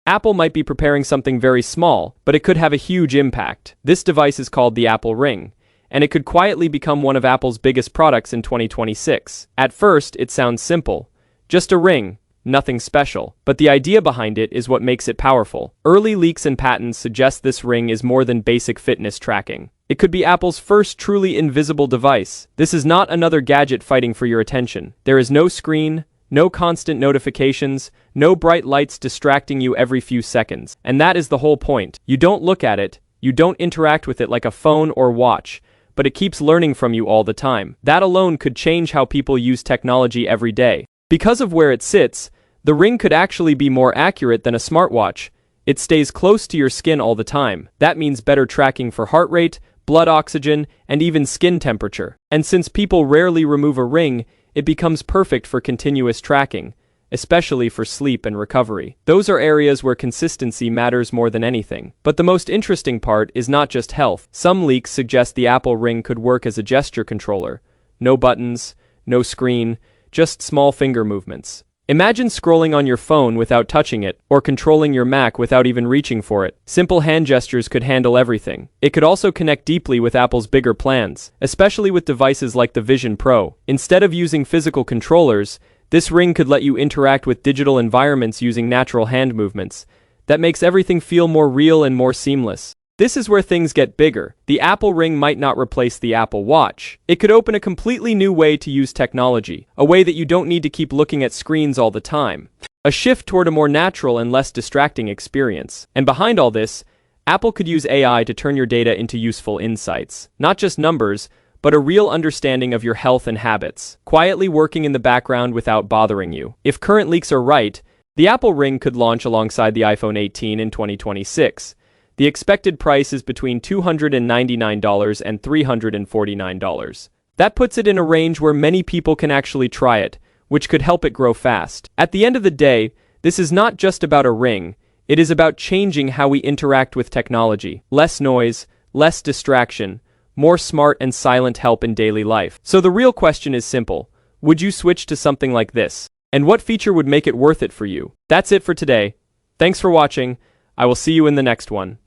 Apple might be preparing something very small, but it could have a huge impact. This device is called the Apple Ring, and it could quietly become one of Apple's biggest products in 2026. At first, it sounds simple. Just a ring, nothing special. But the idea behind it is what makes it powerful. Early leaks and patents suggest this ring is more than basic fitness tracking. It could be Apple's first truly invisible device. This is not another gadget fighting for your attention. There is no screen, no constant notifications, no bright lights distracting you every few seconds. And that is the whole point. You don't look at it, you don't interact with it like a phone or watch, but it keeps learning from you all the time. That alone could change how people use technology every day. Because of where it sits, the ring could actually be more accurate than a smartwatch. It stays close to your skin all the time. That means better tracking for heart rate, blood oxygen, and even skin temperature. And since people rarely remove a ring, it becomes perfect for continuous tracking, especially for sleep and recovery. Those are areas where consistency matters more than anything. But the most interesting part is not just health. Some leaks suggest the Apple Ring could work as a gesture controller. No buttons, no screen, just small finger movements. Imagine scrolling on your phone without touching it, or controlling your Mac without even reaching for it. Simple hand gestures could handle everything. It could also connect deeply with Apple's bigger plans, especially with devices like the Vision Pro. Instead of using physical controllers, this ring could let you interact with digital environments using natural hand movements. That makes everything feel more real and more seamless. This is where things get bigger. The Apple Ring might not replace the Apple Watch. It could open a completely new way to use technology, a way that you don't need to keep looking at screens all the time. A shift toward a more natural and less distracting experience. And behind all this, Apple could use AI to turn your data into useful insights. Not just numbers, but a real understanding of your health and habits, quietly working in the background without bothering you. If current leaks are right, the Apple Ring could launch alongside the iPhone 18 in 2026. The expected price is between $299 and $349. That puts it in a range where many people can actually try it, which could help it grow fast. At the end of the day, this is not just about a ring, it is about changing how we interact with technology. Less noise, less distraction, more smart and silent help in daily life. So the real question is simple. Would you switch to something like this? And what feature would make it worth it for you? That's it for today. Thanks for watching. I will see you in the next one.